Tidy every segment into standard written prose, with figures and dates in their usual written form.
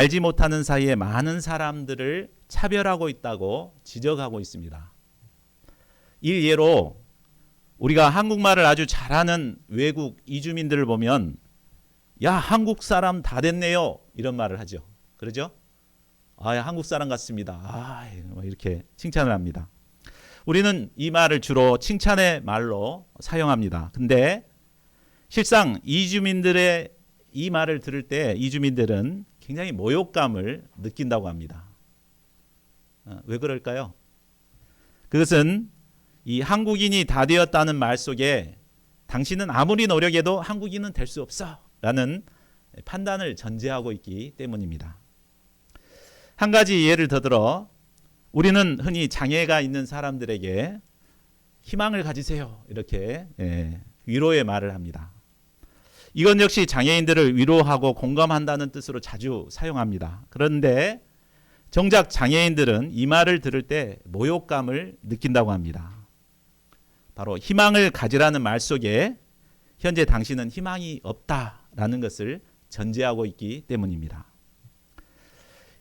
알지 못하는 사이에 많은 사람들을 차별하고 있다고 지적하고 있습니다. 이 예로 우리가 한국말을 아주 잘하는 외국 이주민들을 보면 야, 한국 사람 다 됐네요, 이런 말을 하죠. 그러죠? 아, 한국 사람 같습니다. 이렇게 칭찬을 합니다. 우리는 이 말을 주로 칭찬의 말로 사용합니다. 근데 실상 이주민들의 이 말을 들을 때 이주민들은 굉장히 모욕감을 느낀다고 합니다. 왜 그럴까요? 그것은 이 한국인이 다 되었다는 말 속에 당신은 아무리 노력해도 한국인은 될 수 없어 라는 판단을 전제하고 있기 때문입니다. 한 가지 예를 더 들어 우리는 흔히 장애가 있는 사람들에게 희망을 가지세요 이렇게 위로의 말을 합니다. 이건 역시 장애인들을 위로하고 공감한다는 뜻으로 자주 사용합니다. 그런데 정작 장애인들은 이 말을 들을 때 모욕감을 느낀다고 합니다. 바로 희망을 가지라는 말 속에 현재 당신은 희망이 없다라는 것을 전제하고 있기 때문입니다.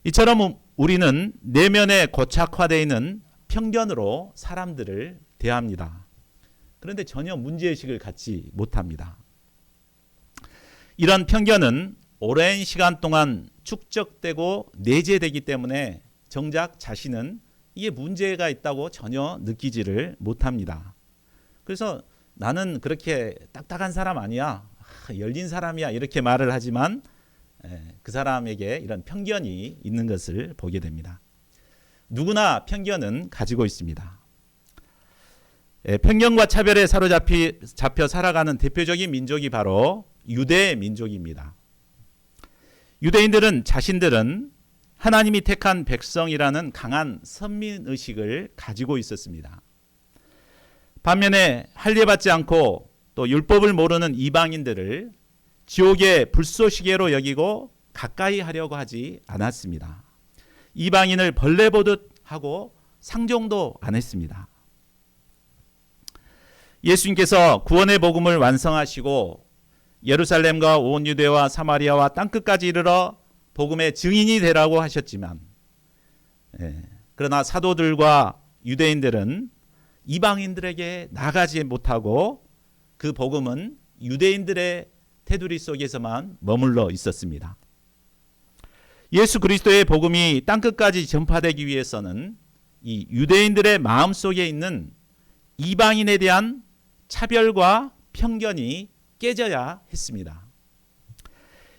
이처럼 우리는 내면에 고착화되어 있는 편견으로 사람들을 대합니다. 그런데 전혀 문제의식을 갖지 못합니다. 이런 편견은 오랜 시간 동안 축적되고 내재되기 때문에 정작 자신은 이게 문제가 있다고 전혀 느끼지를 못합니다. 그래서 나는 그렇게 딱딱한 사람 아니야, 열린 사람이야 이렇게 말을 하지만 그 사람에게 이런 편견이 있는 것을 보게 됩니다. 누구나 편견은 가지고 있습니다. 편견과 차별에 사로잡혀 살아가는 대표적인 민족이 바로 유대 민족입니다. 유대인들은 자신들은 하나님이 택한 백성이라는 강한 선민의식을 가지고 있었습니다. 반면에 할례받지 않고 또 율법을 모르는 이방인들을 지옥의 불쏘시개로 여기고 가까이 하려고 하지 않았습니다. 이방인을 벌레 보듯 하고 상종도 안 했습니다. 예수님께서 구원의 복음을 완성하시고 예루살렘과 온 유대와 사마리아와 땅끝까지 이르러 복음의 증인이 되라고 하셨지만 그러나 사도들과 유대인들은 이방인들에게 나가지 못하고 그 복음은 유대인들의 테두리 속에서만 머물러 있었습니다. 예수 그리스도의 복음이 땅끝까지 전파되기 위해서는 이 유대인들의 마음속에 있는 이방인에 대한 차별과 편견이 깨져야 했습니다.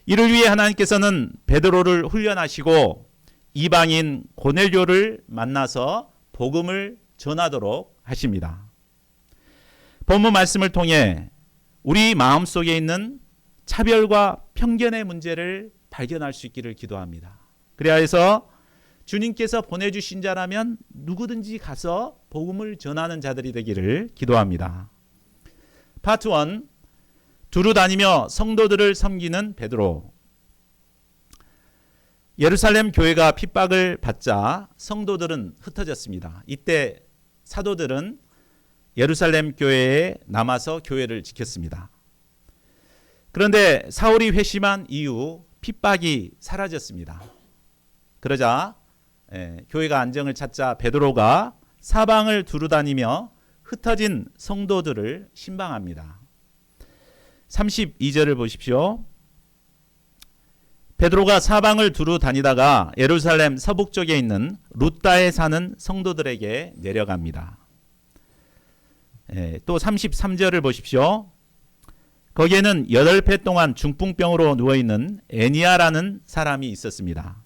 이를 위해 하나님께서는 베드로를 훈련하시고 이방인 고넬료를 만나서 복음을 전하도록 하십니다. 본문 말씀을 통해 우리 마음속에 있는 차별과 편견의 문제를 발견할 수 있기를 기도합니다. 그래야 해서 주님께서 보내주신 자라면 누구든지 가서 복음을 전하는 자들이 되기를 기도합니다. 파트 1, 두루 다니며 성도들을 섬기는 베드로. 예루살렘 교회가 핍박을 받자 성도들은 흩어졌습니다. 이때 사도들은 예루살렘 교회에 남아서 교회를 지켰습니다. 그런데 사울이 회심한 이후 핍박이 사라졌습니다. 그러자 교회가 안정을 찾자 베드로가 사방을 두루 다니며 흩어진 성도들을 신방합니다. 32절을 보십시오. 베드로가 사방을 두루 다니다가 예루살렘 서북쪽에 있는 루다에 사는 성도들에게 내려갑니다. 또 33절을 보십시오. 거기에는 8배 동안 중풍병으로 누워있는 애니아라는 사람이 있었습니다.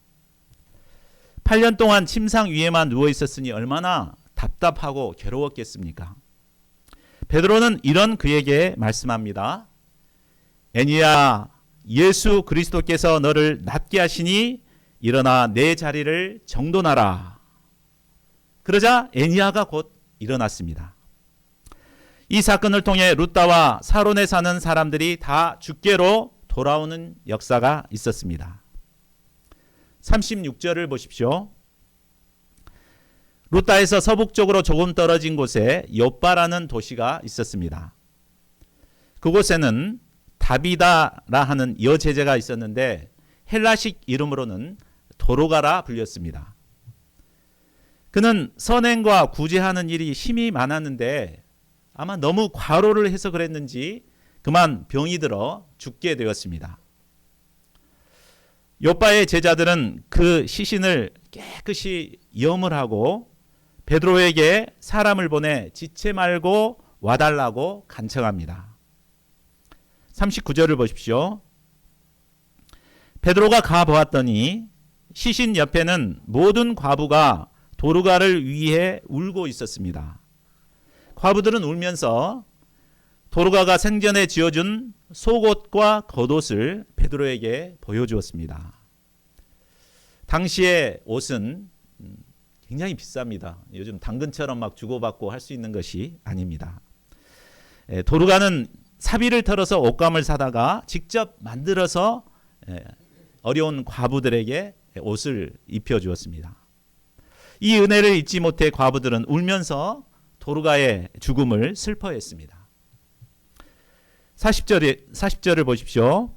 8년 동안 침상 위에만 누워있었으니 얼마나 답답하고 괴로웠겠습니까? 베드로는 이런 그에게 말씀합니다. 애니야, 예수 그리스도께서 너를 낫게 하시니 일어나 내 자리를 정돈하라. 그러자 애니아가 곧 일어났습니다. 이 사건을 통해 루다와 사론에 사는 사람들이 다 주께로 돌아오는 역사가 있었습니다. 36절을 보십시오. 루다에서 서북쪽으로 조금 떨어진 곳에 욥바라는 도시가 있었습니다. 그곳에는 다비다라 하는 여제자가 있었는데 헬라식 이름으로는 도로가라 불렸습니다. 그는 선행과 구제하는 일이 힘이 많았는데 아마 너무 과로를 해서 그랬는지 그만 병이 들어 죽게 되었습니다. 욥바의 제자들은 그 시신을 깨끗이 염을 하고 베드로에게 사람을 보내 지체 말고 와달라고 간청합니다. 39절을 보십시오. 베드로가 가보았더니 시신 옆에는 모든 과부가 도르가를 위해 울고 있었습니다. 과부들은 울면서 도르가가 생전에 지어준 속옷과 겉옷을 베드로에게 보여주었습니다. 당시의 옷은 굉장히 비쌉니다. 요즘 당근처럼 막 주고받고 할 수 있는 것이 아닙니다. 도르가는 사비를 털어서 옷감을 사다가 직접 만들어서 어려운 과부들에게 옷을 입혀주었습니다. 이 은혜를 잊지 못해 과부들은 울면서 도르가의 죽음을 슬퍼했습니다. 40절을 보십시오.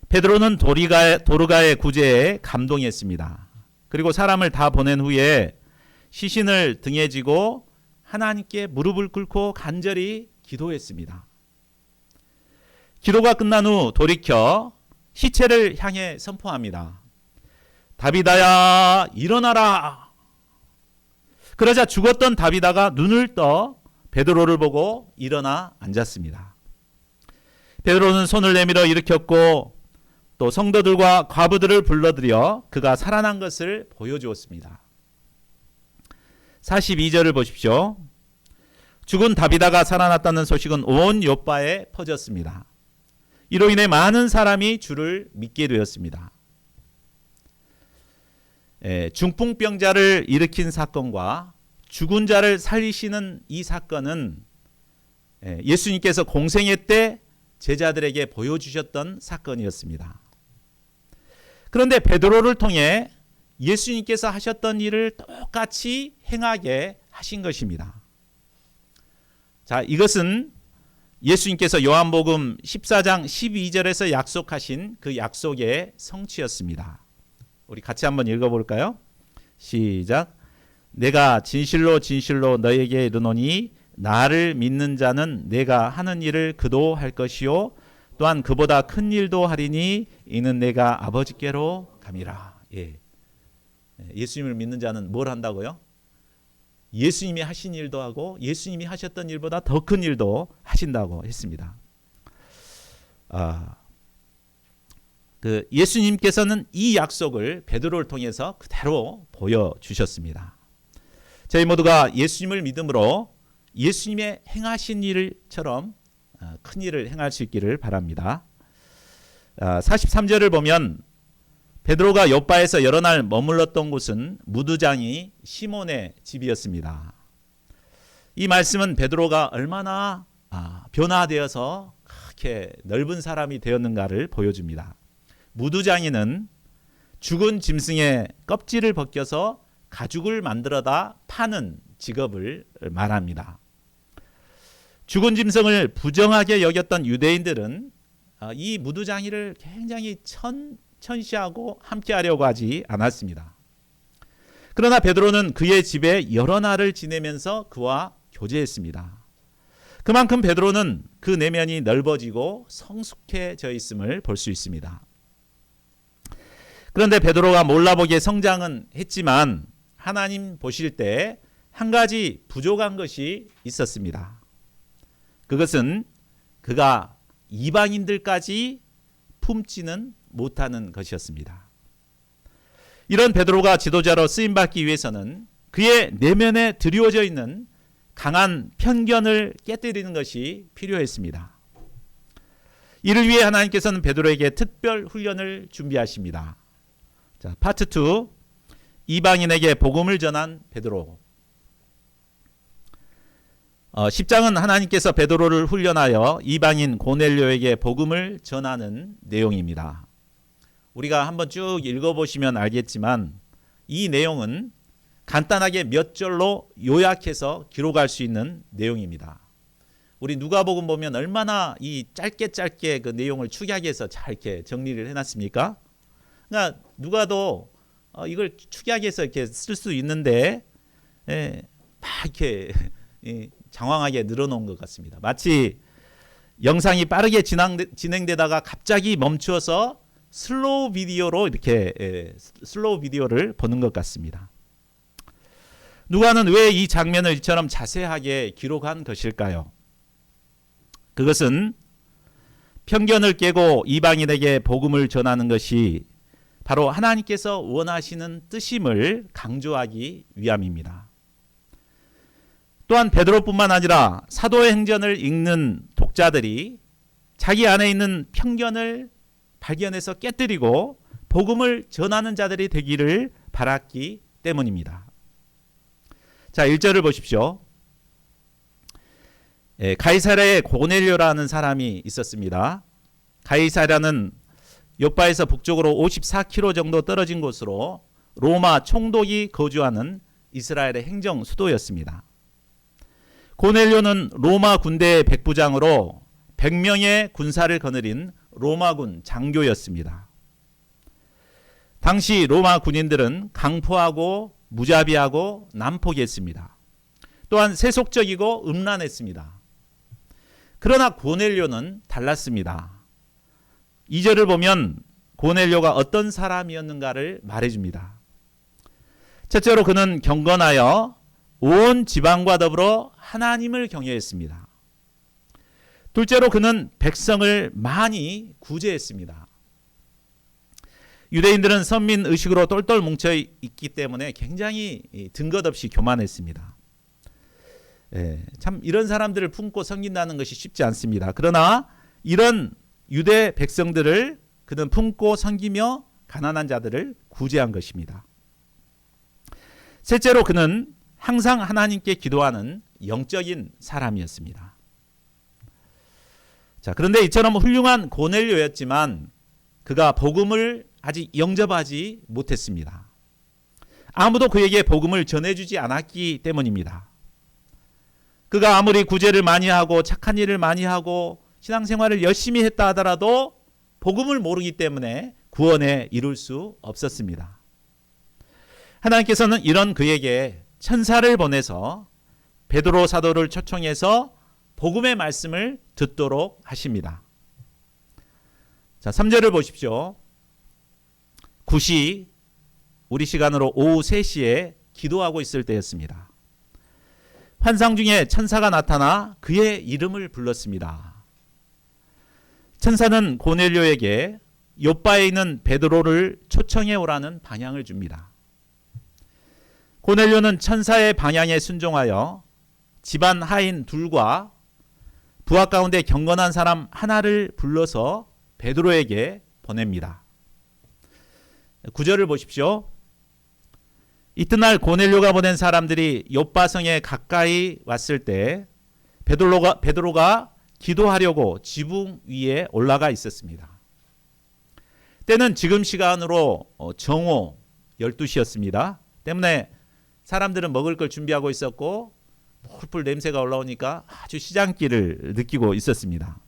베드로는 도르가의 구제에 감동했습니다. 그리고 사람을 다 보낸 후에 시신을 등에 지고 하나님께 무릎을 꿇고 간절히 기도했습니다. 기도가 끝난 후 돌이켜 시체를 향해 선포합니다. 다비다야 일어나라. 그러자 죽었던 다비다가 눈을 떠 베드로를 보고 일어나 앉았습니다. 베드로는 손을 내밀어 일으켰고 또 성도들과 과부들을 불러들여 그가 살아난 것을 보여주었습니다. 42절을 보십시오. 죽은 다비다가 살아났다는 소식은 온 욥바에 퍼졌습니다. 이로 인해 많은 사람이 주를 믿게 되었습니다. 중풍병자를 일으킨 사건과 죽은 자를 살리시는 이 사건은 예수님께서 공생애 때 제자들에게 보여주셨던 사건이었습니다. 그런데 베드로를 통해 예수님께서 하셨던 일을 똑같이 행하게 하신 것입니다. 자, 이것은 예수님께서 요한복음 14장 12절에서 약속하신 그 약속의 성취였습니다. 우리 같이 한번 읽어볼까요? 시작. 내가 진실로 진실로 너에게 이르노니 나를 믿는 자는 내가 하는 일을 그도 할 것이요 또한 그보다 큰 일도 하리니 이는 내가 아버지께로 감이라. 예수님을 믿는 자는 뭘 한다고요? 예수님이 하신 일도 하고 예수님이 하셨던 일보다 더 큰 일도 하신다고 했습니다. 예수님께서는 이 약속을 베드로를 통해서 그대로 보여주셨습니다. 저희 모두가 예수님을 믿음으로 예수님의 행하신 일처럼 큰 일을 행할 수 있기를 바랍니다. 43절을 보면 베드로가 욥바에서 여러 날 머물렀던 곳은 무두장이 시몬의 집이었습니다. 이 말씀은 베드로가 얼마나 변화되어서 그렇게 넓은 사람이 되었는가를 보여줍니다. 무두장이는 죽은 짐승의 껍질을 벗겨서 가죽을 만들어다 파는 직업을 말합니다. 죽은 짐승을 부정하게 여겼던 유대인들은 이 무두장이를 굉장히 천시하고 함께하려고 하지 않았습니다. 그러나 베드로는 그의 집에 여러 날을 지내면서 그와 교제했습니다. 그만큼 베드로는 그 내면이 넓어지고 성숙해져 있음을 볼 수 있습니다. 그런데 베드로가 몰라보게 성장은 했지만 하나님 보실 때 한 가지 부족한 것이 있었습니다. 그것은 그가 이방인들까지 품지는 못하는 것이었습니다. 이런 베드로가 지도자로 쓰임받기 위해서는 그의 내면에 드리워져 있는 강한 편견을 깨뜨리는 것이 필요했습니다. 이를 위해 하나님께서는 베드로에게 특별 훈련을 준비하십니다. 자, 파트 2, 이방인에게 복음을 전한 베드로. 10장은 하나님께서 베드로를 훈련하여 이방인 고넬료에게 복음을 전하는 내용입니다. 우리가 한번 쭉 읽어보시면 알겠지만 이 내용은 간단하게 몇 절로 요약해서 기록할 수 있는 내용입니다. 우리 누가복음 보면 얼마나 이 짧게 그 내용을 축약해서 잘 이렇게 정리를 해놨습니까? 그러니까 누가도 이걸 축약해서 이렇게 쓸 수 있는데 막 이렇게 장황하게 늘어놓은 것 같습니다. 마치 영상이 빠르게 진행되다가 갑자기 멈추어서 슬로우 비디오로 이렇게 슬로우 비디오를 보는 것 같습니다. 누가는 왜 이 장면을 이처럼 자세하게 기록한 것일까요? 그것은 편견을 깨고 이방인에게 복음을 전하는 것이 바로 하나님께서 원하시는 뜻임을 강조하기 위함입니다. 또한 베드로뿐만 아니라 사도행전을 읽는 독자들이 자기 안에 있는 편견을 발견해서 깨뜨리고 복음을 전하는 자들이 되기를 바랐기 때문입니다. 자, 1절을 보십시오. 가이사랴에 고넬료라는 사람이 있었습니다. 가이사랴는 요빠에서 북쪽으로 54km 정도 떨어진 곳으로 로마 총독이 거주하는 이스라엘의 행정 수도였습니다. 고넬료는 로마 군대의 백부장으로 100명의 군사를 거느린 로마군 장교였습니다. 당시 로마 군인들은 강포하고 무자비하고 난폭했습니다. 또한 세속적이고 음란했습니다. 그러나 고넬료는 달랐습니다. 2절을 보면 고넬료가 어떤 사람이었는가를 말해줍니다. 첫째로 그는 경건하여 온 지방과 더불어 하나님을 경외했습니다. 둘째로 그는 백성을 많이 구제했습니다. 유대인들은 선민 의식으로 똘똘 뭉쳐 있기 때문에 굉장히 등것없이 교만했습니다. 참 이런 사람들을 품고 섬긴다는 것이 쉽지 않습니다. 그러나 이런 유대 백성들을 그는 품고 섬기며 가난한 자들을 구제한 것입니다. 셋째로 그는 항상 하나님께 기도하는 영적인 사람이었습니다. 자, 그런데 이처럼 훌륭한 고넬료였지만 그가 복음을 아직 영접하지 못했습니다. 아무도 그에게 복음을 전해주지 않았기 때문입니다. 그가 아무리 구제를 많이 하고 착한 일을 많이 하고 신앙생활을 열심히 했다 하더라도 복음을 모르기 때문에 구원에 이룰 수 없었습니다. 하나님께서는 이런 그에게 천사를 보내서 베드로 사도를 초청해서 복음의 말씀을 듣도록 하십니다. 자, 3절을 보십시오. 9시 우리 시간으로 오후 3시에 기도하고 있을 때였습니다. 환상 중에 천사가 나타나 그의 이름을 불렀습니다. 천사는 고넬료에게 요빠에 있는 베드로를 초청해 오라는 방향을 줍니다. 고넬료는 천사의 방향에 순종하여 집안 하인 둘과 부하 가운데 경건한 사람 하나를 불러서 베드로에게 보냅니다. 9절을 보십시오. 이튿날 고넬료가 보낸 사람들이 요빠성에 가까이 왔을 때 베드로가 기도하려고 지붕 위에 올라가 있었습니다. 때는 지금 시간으로 정오 12시였습니다. 때문에 사람들은 먹을 걸 준비하고 있었고 풀풀 냄새가 올라오니까 아주 시장기를 느끼고 있었습니다.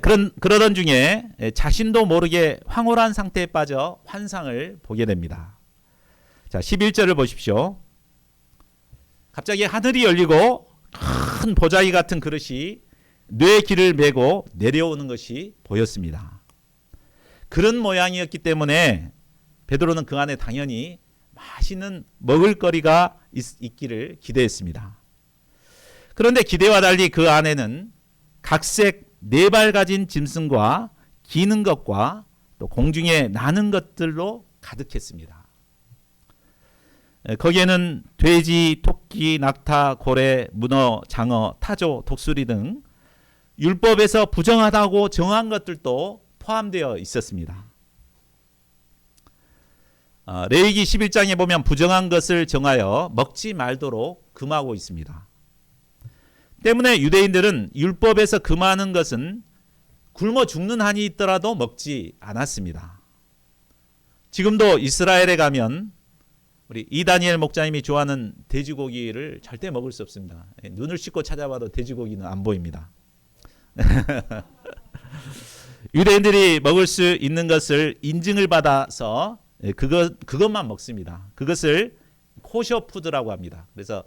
그러던 중에 자신도 모르게 황홀한 상태에 빠져 환상을 보게 됩니다. 자, 11절을 보십시오. 갑자기 하늘이 열리고 큰 보자기 같은 그릇이 뇌 길을 메고 내려오는 것이 보였습니다. 그런 모양이었기 때문에 베드로는 그 안에 당연히 맛있는 먹을거리가 있기를 기대했습니다. 그런데 기대와 달리 그 안에는 각색 4발 가진 짐승과 기는 것과 또 공중에 나는 것들로 가득했습니다. 거기에는 돼지, 토끼, 낙타, 고래, 문어, 장어, 타조, 독수리 등 율법에서 부정하다고 정한 것들도 포함되어 있었습니다. 레위기 11장에 보면 부정한 것을 정하여 먹지 말도록 금하고 있습니다. 때문에 유대인들은 율법에서 금하는 것은 굶어 죽는 한이 있더라도 먹지 않았습니다. 지금도 이스라엘에 가면 우리 이다니엘 목사님이 좋아하는 돼지고기를 절대 먹을 수 없습니다. 눈을 씻고 찾아봐도 돼지고기는 안 보입니다. 유대인들이 먹을 수 있는 것을 인증을 받아서 그것만 먹습니다. 그것을 코셔 푸드라고 합니다. 그래서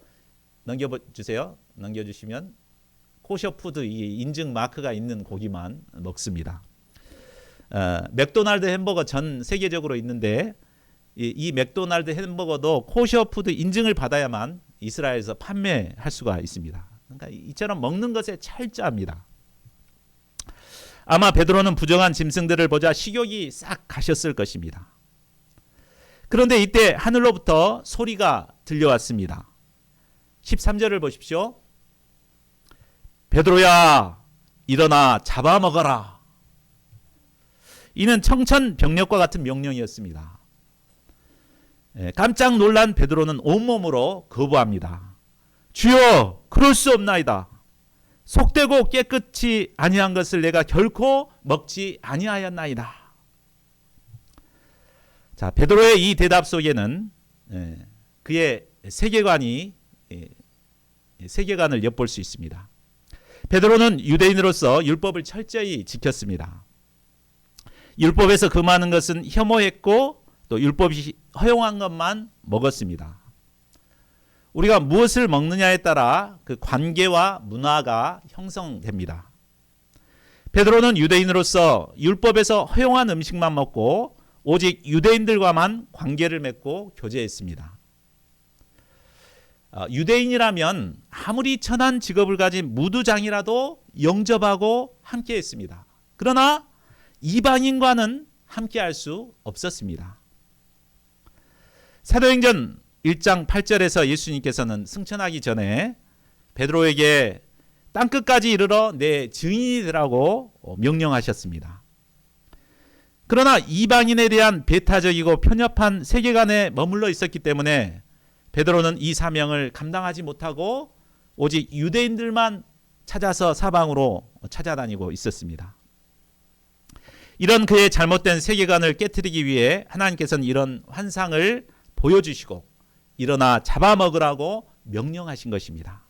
넘겨주세요. 넘겨주시면 코셔 푸드 이 인증 마크가 있는 고기만 먹습니다. 맥도날드 햄버거 전 세계적으로 있는데 이 맥도날드 햄버거도 코셔 푸드 인증을 받아야만 이스라엘에서 판매할 수가 있습니다. 그러니까 이처럼 먹는 것에 철저합니다. 아마 베드로는 부정한 짐승들을 보자 식욕이 싹 가셨을 것입니다. 그런데 이때 하늘로부터 소리가 들려왔습니다. 13절을 보십시오. 베드로야, 일어나 잡아먹어라. 이는 청천벽력과 같은 명령이었습니다. 깜짝 놀란 베드로는 온몸으로 거부합니다. 주여, 그럴 수 없나이다. 속되고 깨끗이 아니한 것을 내가 결코 먹지 아니하였나이다. 자, 베드로의 이 대답 속에는 그의 세계관을 엿볼 수 있습니다. 베드로는 유대인으로서 율법을 철저히 지켰습니다. 율법에서 금하는 것은 혐오했고 또 율법이 허용한 것만 먹었습니다. 우리가 무엇을 먹느냐에 따라 그 관계와 문화가 형성됩니다. 베드로는 유대인으로서 율법에서 허용한 음식만 먹고 오직 유대인들과만 관계를 맺고 교제했습니다. 유대인이라면 아무리 천한 직업을 가진 무두장이라도 영접하고 함께했습니다. 그러나 이방인과는 함께할 수 없었습니다. 사도행전 1장 8절에서 예수님께서는 승천하기 전에 베드로에게 땅끝까지 이르러 내 증인이 되라고 명령하셨습니다. 그러나 이방인에 대한 배타적이고 편협한 세계관에 머물러 있었기 때문에 베드로는 이 사명을 감당하지 못하고 오직 유대인들만 찾아서 사방으로 찾아다니고 있었습니다. 이런 그의 잘못된 세계관을 깨트리기 위해 하나님께서는 이런 환상을 보여주시고 일어나 잡아먹으라고 명령하신 것입니다.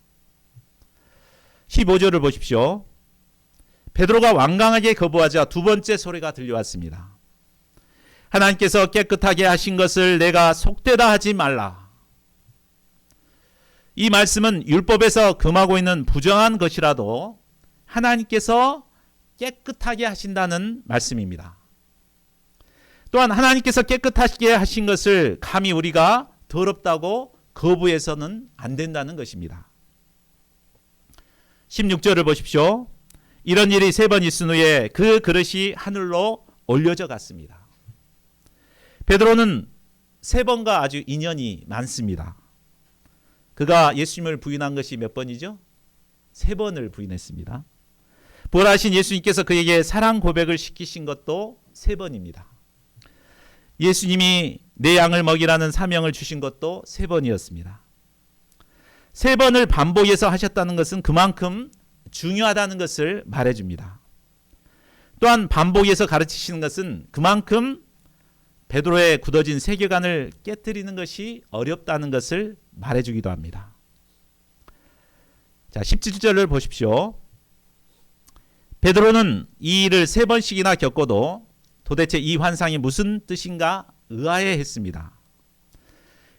15절을 보십시오. 베드로가 완강하게 거부하자 두 번째 소리가 들려왔습니다. 하나님께서 깨끗하게 하신 것을 내가 속되다 하지 말라. 이 말씀은 율법에서 금하고 있는 부정한 것이라도 하나님께서 깨끗하게 하신다는 말씀입니다. 또한 하나님께서 깨끗하게 하신 것을 감히 우리가 더럽다고 거부해서는 안 된다는 것입니다. 16절을 보십시오. 이런 일이 3번 있은 후에 그 그릇이 하늘로 올려져 갔습니다. 베드로는 3번과 아주 인연이 많습니다. 그가 예수님을 부인한 것이 몇 번이죠? 3번을 부인했습니다. 부활하신 예수님께서 그에게 사랑 고백을 시키신 것도 3번입니다. 예수님이 내 양을 먹이라는 사명을 주신 것도 3번이었습니다. 3번을 반복해서 하셨다는 것은 그만큼 중요하다는 것을 말해줍니다. 또한 반복해서 가르치시는 것은 그만큼 베드로의 굳어진 세계관을 깨뜨리는 것이 어렵다는 것을 말해주기도 합니다. 자, 17절을 보십시오. 베드로는 이 일을 3번씩이나 겪고도 도대체 이 환상이 무슨 뜻인가 의아해했습니다.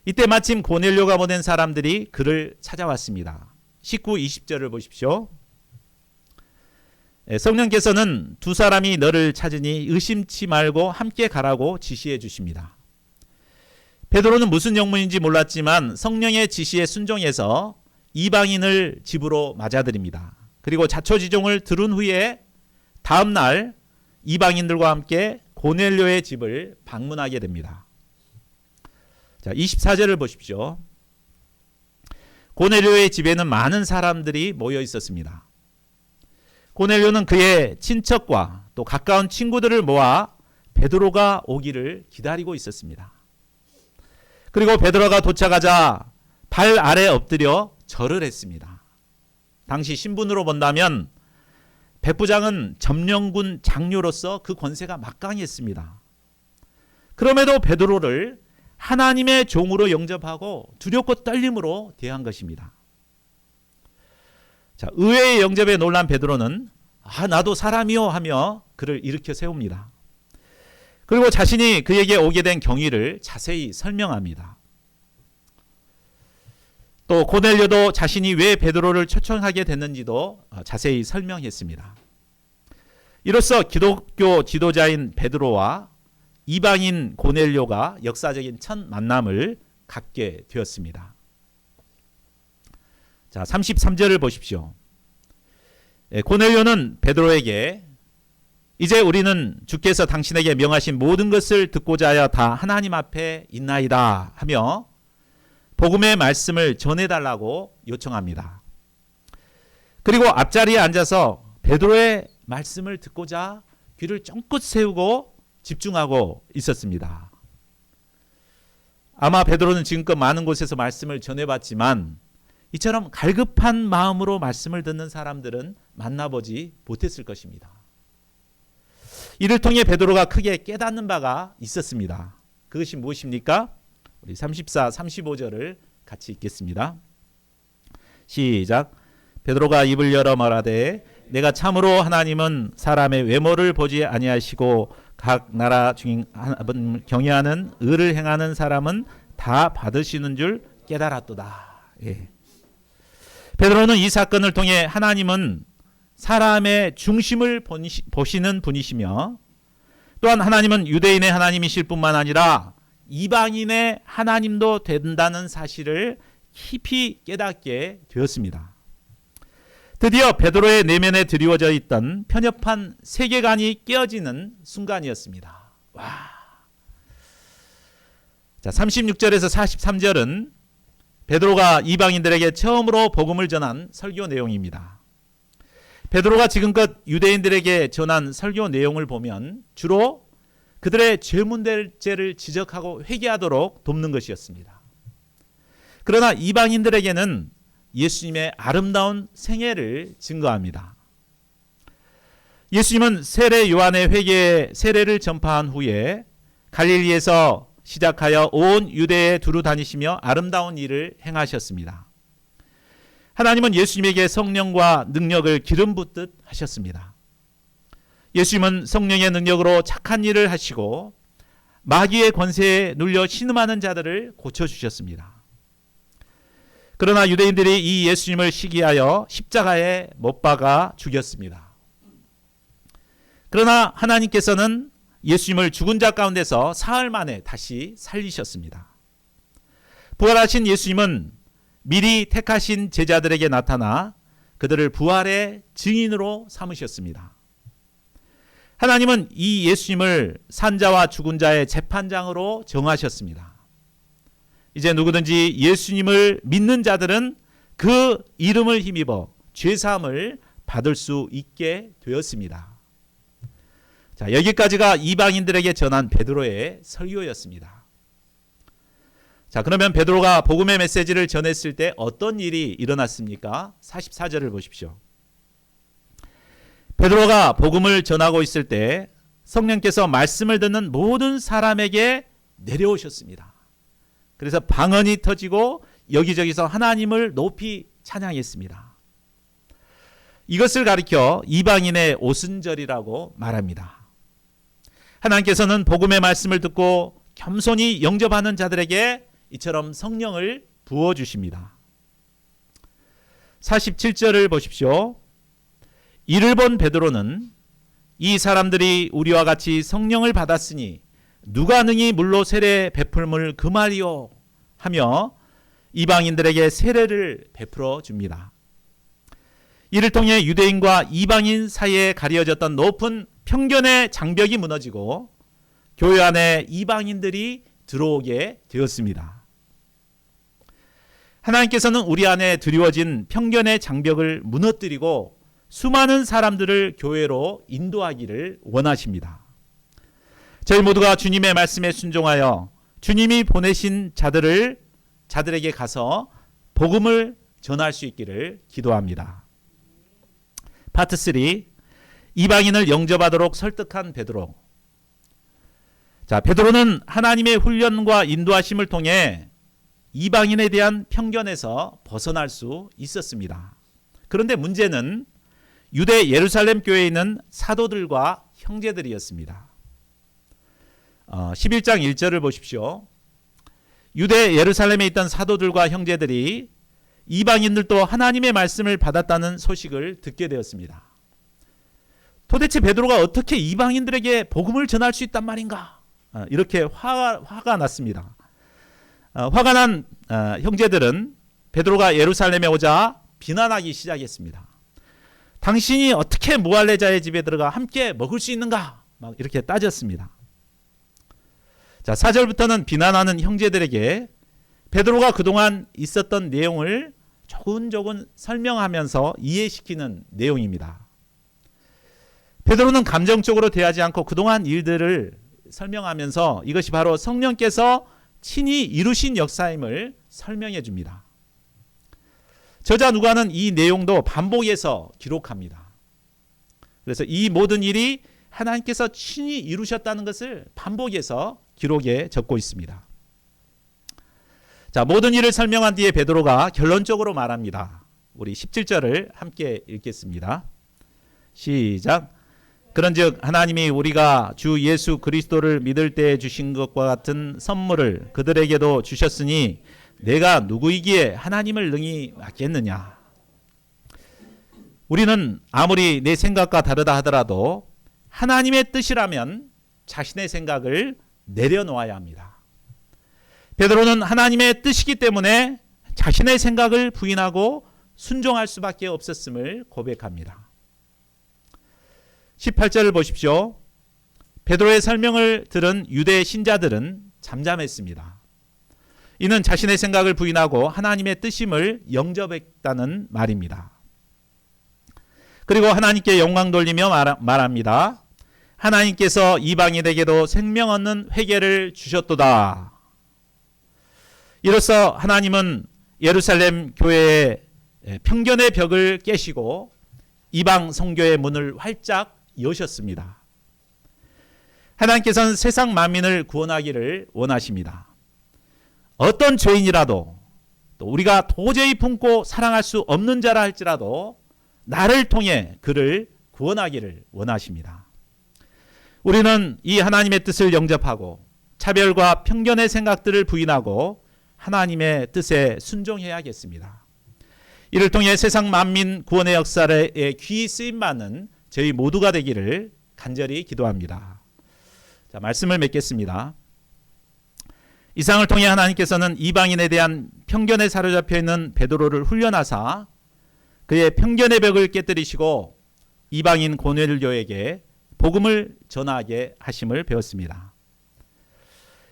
이때 마침 고넬료가 보낸 사람들이 그를 찾아왔습니다. 19, 20절을 보십시오. 성령께서는 두 사람이 너를 찾으니 의심치 말고 함께 가라고 지시해 주십니다. 베드로는 무슨 영문인지 몰랐지만 성령의 지시에 순종해서 이방인을 집으로 맞아들입니다. 그리고 자초지종을 들은 후에 다음 날 이방인들과 함께 고넬료의 집을 방문하게 됩니다. 자, 24절을 보십시오. 고넬료의 집에는 많은 사람들이 모여 있었습니다. 고넬료는 그의 친척과 또 가까운 친구들을 모아 베드로가 오기를 기다리고 있었습니다. 그리고 베드로가 도착하자 발 아래 엎드려 절을 했습니다. 당시 신분으로 본다면 백부장은 점령군 장료로서 그 권세가 막강했습니다. 그럼에도 베드로를 하나님의 종으로 영접하고 두렵고 떨림으로 대한 것입니다. 자, 의외의 영접에 놀란 베드로는 나도 사람이요 하며 그를 일으켜 세웁니다. 그리고 자신이 그에게 오게 된 경위를 자세히 설명합니다. 또 고넬료도 자신이 왜 베드로를 초청하게 됐는지도 자세히 설명했습니다. 이로써 기독교 지도자인 베드로와 이방인 고넬료가 역사적인 첫 만남을 갖게 되었습니다. 자, 33절을 보십시오. 고넬료는 베드로에게 이제 우리는 주께서 당신에게 명하신 모든 것을 듣고자 하여 다 하나님 앞에 있나이다 하며 복음의 말씀을 전해달라고 요청합니다. 그리고 앞자리에 앉아서 베드로의 말씀을 듣고자 귀를 쫑긋 세우고 집중하고 있었습니다. 아마 베드로는 지금껏 많은 곳에서 말씀을 전해봤지만 이처럼 갈급한 마음으로 말씀을 듣는 사람들은 만나보지 못했을 것입니다. 이를 통해 베드로가 크게 깨닫는 바가 있었습니다. 그것이 무엇입니까? 우리 34, 35절을 같이 읽겠습니다. 시작. 베드로가 입을 열어 말하되 내가 참으로 하나님은 사람의 외모를 보지 아니하시고 각 나라 중에 경외하는 의를 행하는 사람은 다 받으시는 줄 깨달았도다. 예. 베드로는 이 사건을 통해 하나님은 사람의 중심을 보시는 분이시며 또한 하나님은 유대인의 하나님이실 뿐만 아니라 이방인의 하나님도 된다는 사실을 깊이 깨닫게 되었습니다. 드디어 베드로의 내면에 드리워져 있던 편협한 세계관이 깨어지는 순간이었습니다. 와. 자, 36절에서 43절은 베드로가 이방인들에게 처음으로 복음을 전한 설교 내용입니다. 베드로가 지금껏 유대인들에게 전한 설교 내용을 보면 주로 그들의 죄문제를 지적하고 회개하도록 돕는 것이었습니다. 그러나 이방인들에게는 예수님의 아름다운 생애를 증거합니다. 예수님은 세례 요한의 회개 세례를 전파한 후에 갈릴리에서 시작하여 온 유대에 두루 다니시며 아름다운 일을 행하셨습니다. 하나님은 예수님에게 성령과 능력을 기름 붓듯 하셨습니다. 예수님은 성령의 능력으로 착한 일을 하시고 마귀의 권세에 눌려 신음하는 자들을 고쳐주셨습니다. 그러나 유대인들이 이 예수님을 시기하여 십자가에 못 박아 죽였습니다. 그러나 하나님께서는 예수님을 죽은 자 가운데서 사흘 만에 다시 살리셨습니다. 부활하신 예수님은 미리 택하신 제자들에게 나타나 그들을 부활의 증인으로 삼으셨습니다. 하나님은 이 예수님을 산자와 죽은 자의 재판장으로 정하셨습니다. 이제 누구든지 예수님을 믿는 자들은 그 이름을 힘입어 죄사함을 받을 수 있게 되었습니다. 자, 여기까지가 이방인들에게 전한 베드로의 설교였습니다. 자, 그러면 베드로가 복음의 메시지를 전했을 때 어떤 일이 일어났습니까? 44절을 보십시오. 베드로가 복음을 전하고 있을 때 성령께서 말씀을 듣는 모든 사람에게 내려오셨습니다. 그래서 방언이 터지고 여기저기서 하나님을 높이 찬양했습니다. 이것을 가리켜 이방인의 오순절이라고 말합니다. 하나님께서는 복음의 말씀을 듣고 겸손히 영접하는 자들에게 이처럼 성령을 부어주십니다. 47절을 보십시오. 이를 본 베드로는 이 사람들이 우리와 같이 성령을 받았으니 누가 능히 물로 세례 베풀음을 금하리요 하며 이방인들에게 세례를 베풀어 줍니다. 이를 통해 유대인과 이방인 사이에 가려졌던 높은 편견의 장벽이 무너지고 교회 안에 이방인들이 들어오게 되었습니다. 하나님께서는 우리 안에 드리워진 편견의 장벽을 무너뜨리고 수많은 사람들을 교회로 인도하기를 원하십니다. 저희 모두가 주님의 말씀에 순종하여 주님이 보내신 자들에게 가서 복음을 전할 수 있기를 기도합니다. 파트 3. 이방인을 영접하도록 설득한 베드로. 자, 베드로는 하나님의 훈련과 인도하심을 통해 이방인에 대한 편견에서 벗어날 수 있었습니다. 그런데 문제는 유대 예루살렘 교회에 있는 사도들과 형제들이었습니다. 11장 1절을 보십시오. 유대 예루살렘에 있던 사도들과 형제들이 이방인들도 하나님의 말씀을 받았다는 소식을 듣게 되었습니다. 도대체 베드로가 어떻게 이방인들에게 복음을 전할 수 있단 말인가? 이렇게 화가 났습니다. 화가 난 형제들은 베드로가 예루살렘에 오자 비난하기 시작했습니다. 당신이 어떻게 무할례자의 집에 들어가 함께 먹을 수 있는가? 막 이렇게 따졌습니다. 자, 4절부터는 비난하는 형제들에게 베드로가 그동안 있었던 내용을 조근조근 설명하면서 이해시키는 내용입니다. 베드로는 감정적으로 대하지 않고 그동안 일들을 설명하면서 이것이 바로 성령께서 친히 이루신 역사임을 설명해 줍니다. 저자 누가는 이 내용도 반복해서 기록합니다. 그래서 이 모든 일이 하나님께서 친히 이루셨다는 것을 반복해서 기록에 적고 있습니다. 자, 모든 일을 설명한 뒤에 베드로가 결론적으로 말합니다. 우리 17절을 함께 읽겠습니다. 시작. 그런즉 하나님이 우리가 주 예수 그리스도를 믿을 때 주신 것과 같은 선물을 그들에게도 주셨으니 내가 누구이기에 하나님을 능히 맡겠느냐. 우리는 아무리 내 생각과 다르다 하더라도 하나님의 뜻이라면 자신의 생각을 내려놓아야 합니다. 베드로는 하나님의 뜻이기 때문에 자신의 생각을 부인하고 순종할 수밖에 없었음을 고백합니다. 18절을 보십시오. 베드로의 설명을 들은 유대 신자들은 잠잠했습니다. 이는 자신의 생각을 부인하고 하나님의 뜻임을 영접했다는 말입니다. 그리고 하나님께 영광 돌리며 말합니다. 하나님께서 이방인에게도 생명 얻는 회개를 주셨도다. 이로써 하나님은 예루살렘 교회의 편견의 벽을 깨시고 이방 선교의 문을 활짝 여셨습니다. 하나님께서는 세상 만민을 구원하기를 원하십니다. 어떤 죄인이라도 또 우리가 도저히 품고 사랑할 수 없는 자라 할지라도 나를 통해 그를 구원하기를 원하십니다. 우리는 이 하나님의 뜻을 영접하고 차별과 편견의 생각들을 부인하고 하나님의 뜻에 순종해야겠습니다. 이를 통해 세상 만민 구원의 역사에 귀히 쓰임받는 저희 모두가 되기를 간절히 기도합니다. 자, 말씀을 맺겠습니다. 이상을 통해 하나님께서는 이방인에 대한 편견에 사로잡혀 있는 베드로를 훈련하사 그의 편견의 벽을 깨뜨리시고 이방인 고넬료에게 복음을 전하게 하심을 배웠습니다.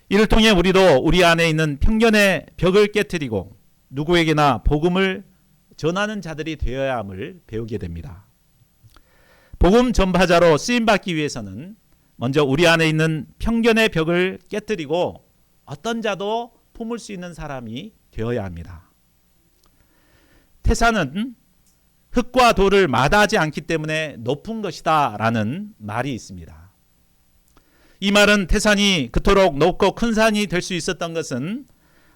이를 통해 우리도 우리 안에 있는 편견의 벽을 깨뜨리고 누구에게나 복음을 전하는 자들이 되어야 함을 배우게 됩니다. 복음 전파자로 쓰임받기 위해서는 먼저 우리 안에 있는 편견의 벽을 깨뜨리고 어떤 자도 품을 수 있는 사람이 되어야 합니다. 태산은 흙과 돌을 마다하지 않기 때문에 높은 것이다 라는 말이 있습니다. 이 말은 태산이 그토록 높고 큰 산이 될 수 있었던 것은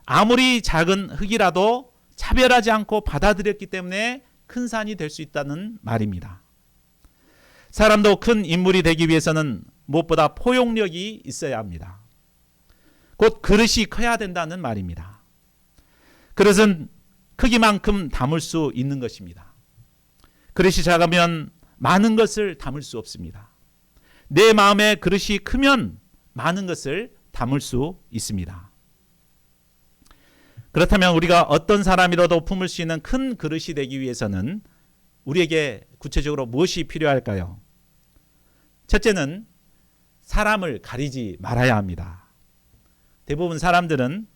아무리 작은 흙이라도 차별하지 않고 받아들였기 때문에 큰 산이 될 수 있다는 말입니다. 사람도 큰 인물이 되기 위해서는 무엇보다 포용력이 있어야 합니다. 곧 그릇이 커야 된다는 말입니다. 그릇은 크기만큼 담을 수 있는 것입니다. 그릇이 작으면 많은 것을 담을 수 없습니다. 내 마음의 그릇이 크면 많은 것을 담을 수 있습니다. 그렇다면 우리가 어떤 사람이라도 품을 수 있는 큰 그릇이 되기 위해서는 우리에게 구체적으로 무엇이 필요할까요? 첫째는 사람을 가리지 말아야 합니다. 대부분 사람들은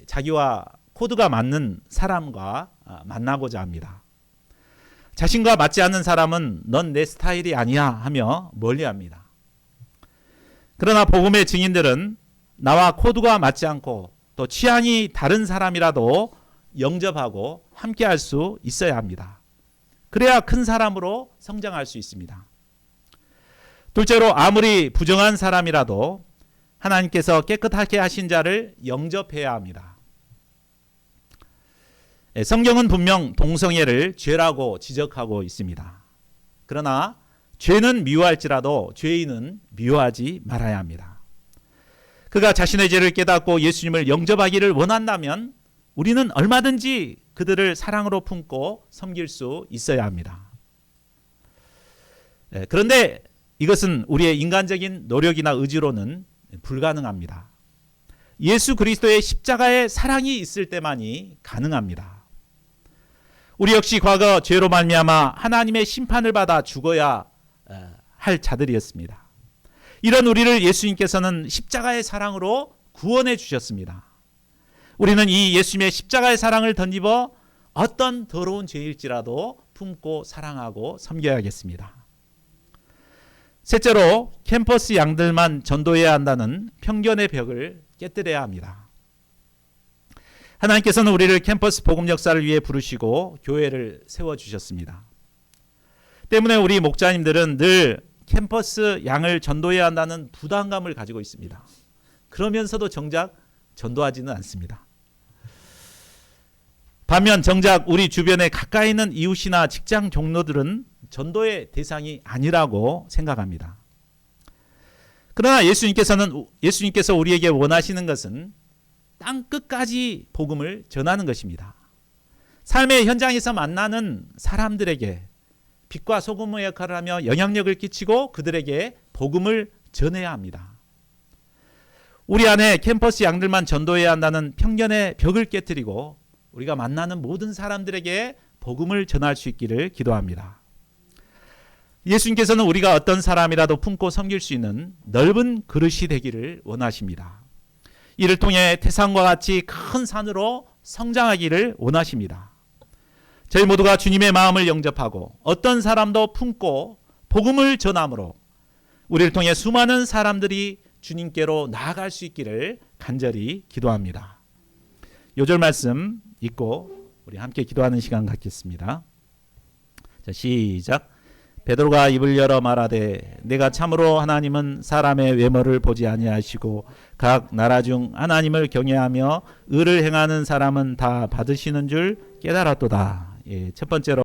자기와 코드가 맞는 사람과 만나고자 합니다. 자신과 맞지 않는 사람은 넌 내 스타일이 아니야 하며 멀리합니다. 그러나 복음의 증인들은 나와 코드가 맞지 않고 또 취향이 다른 사람이라도 영접하고 함께할 수 있어야 합니다. 그래야 큰 사람으로 성장할 수 있습니다. 둘째로 아무리 부정한 사람이라도 하나님께서 깨끗하게 하신 자를 영접해야 합니다. 성경은 분명 동성애를 죄라고 지적하고 있습니다. 그러나 죄는 미워할지라도 죄인은 미워하지 말아야 합니다. 그가 자신의 죄를 깨닫고 예수님을 영접하기를 원한다면 우리는 얼마든지 그들을 사랑으로 품고 섬길 수 있어야 합니다. 그런데 이것은 우리의 인간적인 노력이나 의지로는 불가능합니다. 예수 그리스도의 십자가의 사랑이 있을 때만이 가능합니다. 우리 역시 과거 죄로 말미암아 하나님의 심판을 받아 죽어야 할 자들이었습니다. 이런 우리를 예수님께서는 십자가의 사랑으로 구원해 주셨습니다. 우리는 이 예수님의 십자가의 사랑을 덧입어 어떤 더러운 죄일지라도 품고 사랑하고 섬겨야겠습니다. 셋째로 캠퍼스 양들만 전도해야 한다는 편견의 벽을 깨뜨려야 합니다. 하나님께서는 우리를 캠퍼스 복음 역사를 위해 부르시고 교회를 세워주셨습니다. 때문에 우리 목자님들은 늘 캠퍼스 양을 전도해야 한다는 부담감을 가지고 있습니다. 그러면서도 정작 전도하지는 않습니다. 반면 정작 우리 주변에 가까이 있는 이웃이나 직장 동료들은 전도의 대상이 아니라고 생각합니다. 그러나 예수님께서 우리에게 원하시는 것은 땅 끝까지 복음을 전하는 것입니다. 삶의 현장에서 만나는 사람들에게 빛과 소금의 역할을 하며 영향력을 끼치고 그들에게 복음을 전해야 합니다. 우리 안에 캠퍼스 양들만 전도해야 한다는 편견의 벽을 깨뜨리고 우리가 만나는 모든 사람들에게 복음을 전할 수 있기를 기도합니다. 예수님께서는 우리가 어떤 사람이라도 품고 섬길 수 있는 넓은 그릇이 되기를 원하십니다. 이를 통해 태산과 같이 큰 산으로 성장하기를 원하십니다. 저희 모두가 주님의 마음을 영접하고 어떤 사람도 품고 복음을 전함으로 우리를 통해 수많은 사람들이 주님께로 나아갈 수 있기를 간절히 기도합니다. 요절 말씀 읽고 우리 함께 기도하는 시간 갖겠습니다. 자, 시작. 베드로가 입을 열어 말하되 내가 참으로 하나님은 사람의 외모를 보지 아니하시고 각 나라 중 하나님을 경외하며 의를 행하는 사람은 다 받으시는 줄 깨달았도다. 첫 번째로